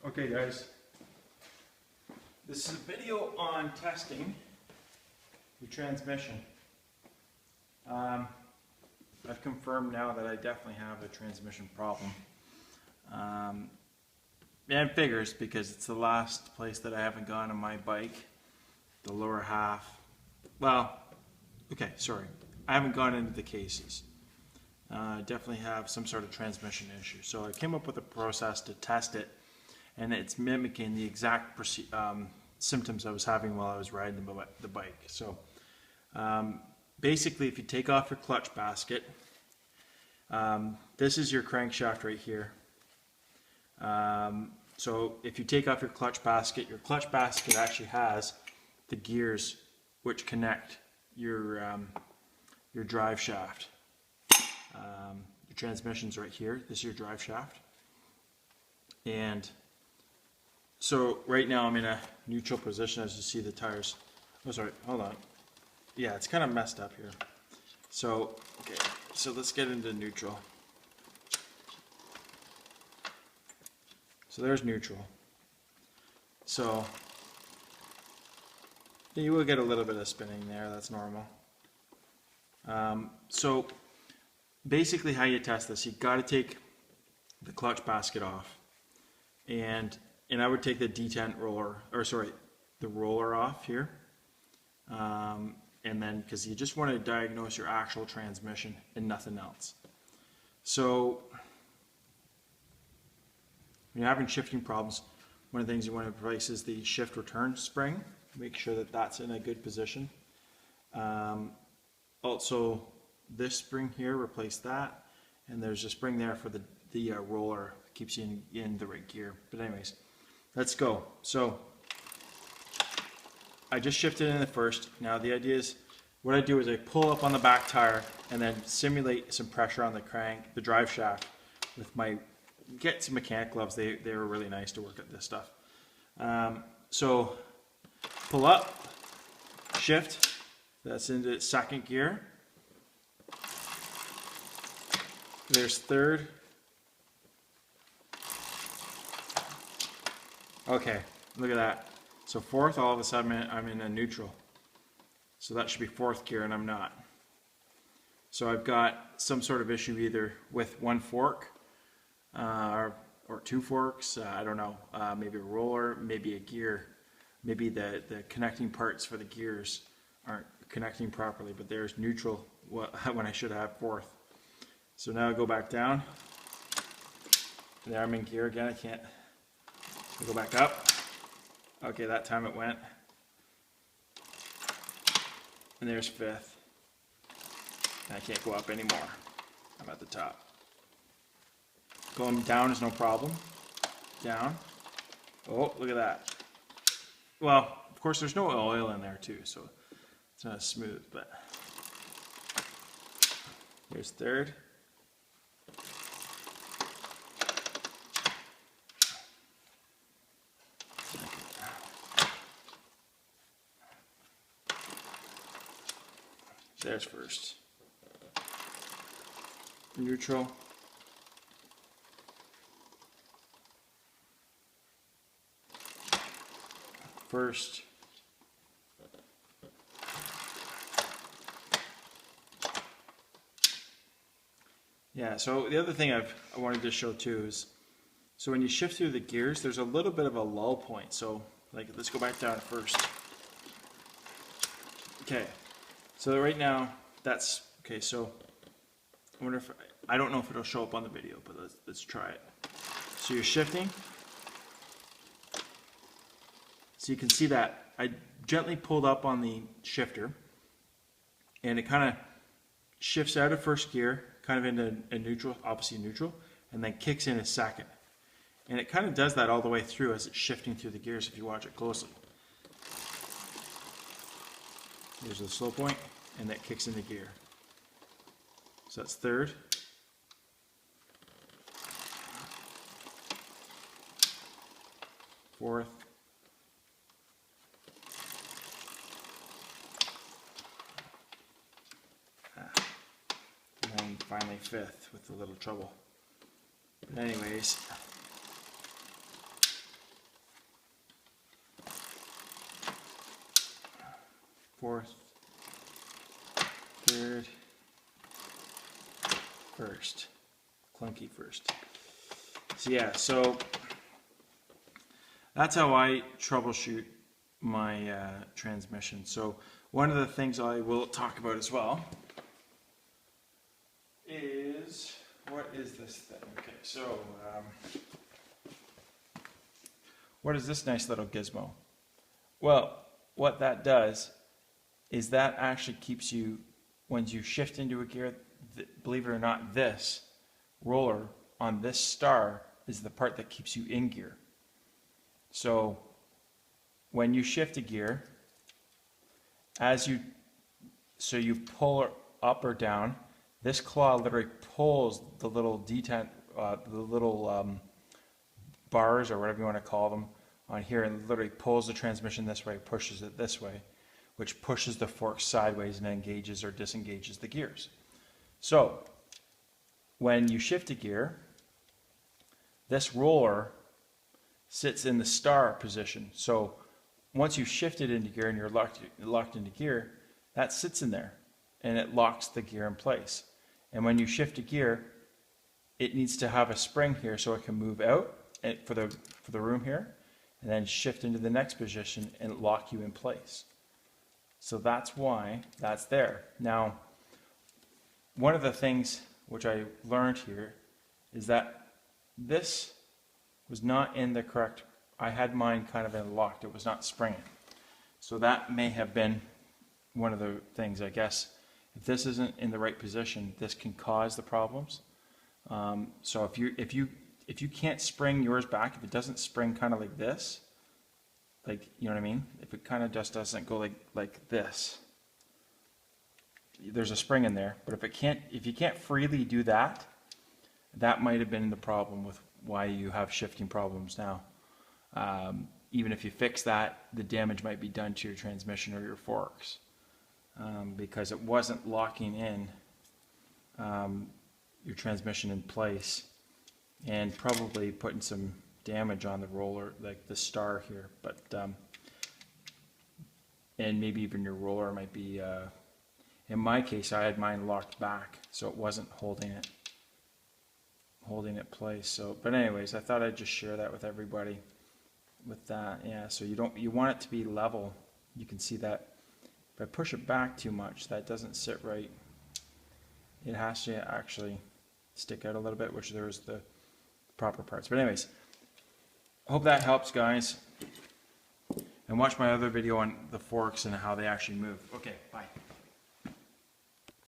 Okay guys, this is a video on testing your transmission. I've confirmed now that I definitely have a transmission problem. And it figures because it's the last place that I haven't gone on my bike, the lower half. Well, okay, sorry. I haven't gone into the cases. I definitely have some sort of transmission issue. So I came up with a process to test it, and it's mimicking the exact symptoms I was having while I was riding the bike. So basically, if you take off your clutch basket, this is your crankshaft right here. So if you take off your clutch basket actually has the gears which connect your drive shaft. Your transmission's right here. This is your drive shaft. And so right now I'm in a neutral position, as you see the tires. Oh, sorry, hold on. Yeah, it's kind of messed up here. So, okay, so let's get into neutral. So there's neutral. So you will get a little bit of spinning there, that's normal. So basically how you test this, you got to take the clutch basket off, and I would take the detent roller, or sorry, the roller off here, and then because you just want to diagnose your actual transmission and nothing else. So when you're having shifting problems, one of the things you want to replace is the shift return spring. Make sure that that's in a good position. Also, this spring here, replace that, and there's a spring there for the roller, keeps you in the right gear. But anyways, let's go. So I just shifted in the first. Now the idea is, what I do is I pull up on the back tire and then simulate some pressure on the drive shaft with my, get some mechanic gloves. They were really nice to work at this stuff. So pull up, shift, that's into second gear. There's third. Okay, look at that. So fourth, all of a sudden I'm in a neutral. So that should be fourth gear, and I'm not. So I've got some sort of issue either with one fork or two forks. I don't know. Maybe a roller, maybe a gear. Maybe the connecting parts for the gears aren't connecting properly, but there's neutral when I should have fourth. So now I go back down. There I'm in gear again. I can't go back up. Okay, that time it went. And there's fifth. And I can't go up anymore. I'm at the top. Going down is no problem. Down. Oh, look at that. Well, of course there's no oil in there too, so it's not as smooth, but here's third. There's first. Neutral. First. Yeah, so the other thing I wanted to show too is, so when you shift through the gears, there's a little bit of a lull point. So like, let's go back down first. Okay, so right now that's, okay, so I wonder if, I don't know if it'll show up on the video, but let's try it. So you're shifting. So you can see that I gently pulled up on the shifter, and it kind of shifts out of first gear, kind of into a neutral, obviously neutral, and then kicks in a second. And it kind of does that all the way through as it's shifting through the gears if you watch it closely. Here's the slow point, and that kicks into gear. So that's third. Fourth. And then finally fifth with a little trouble. But anyways, fourth, third, first. Clunky first. So yeah, so that's how I troubleshoot my transmission. So one of the things I will talk about as well is, what is this thing? Okay, so what is this nice little gizmo? Well, what that does is that actually keeps you, when you shift into a gear, believe it or not, this roller on this star is the part that keeps you in gear. So when you shift a gear, you pull up or down, this claw literally pulls the little detent, the little bars or whatever you want to call them on here, and literally pulls the transmission this way, pushes it this way, which pushes the fork sideways and engages or disengages the gears. So when you shift a gear, this roller sits in the star position. So once you've shifted into gear and you're locked into gear, that sits in there and it locks the gear in place. And when you shift a gear, it needs to have a spring here so it can move out for the room here, and then shift into the next position and lock you in place. So that's why that's there. Now, one of the things which I learned here is that this was not in the correct, I had mine kind of in locked, it was not springing. So that may have been one of the things, I guess. If this isn't in the right position, this can cause the problems. So if you can't spring yours back, if it doesn't spring kind of like this, like, you know what I mean? If it kind of just doesn't go like this, there's a spring in there. But if you can't freely do that, that might have been the problem with why you have shifting problems now. Even if you fix that, the damage might be done to your transmission or your forks, because it wasn't locking in your transmission in place, and probably putting some damage on the roller, like the star here. But and maybe even your roller might be, in my case I had mine locked back, so it wasn't holding it place. So, but anyways, I thought I'd just share that with everybody with that. Yeah, so you want it to be level. You can see that if I push it back too much, that doesn't sit right. It has to actually stick out a little bit, which there's the proper parts. But anyways, I hope that helps, guys. And watch my other video on the forks and how they actually move. Okay, bye.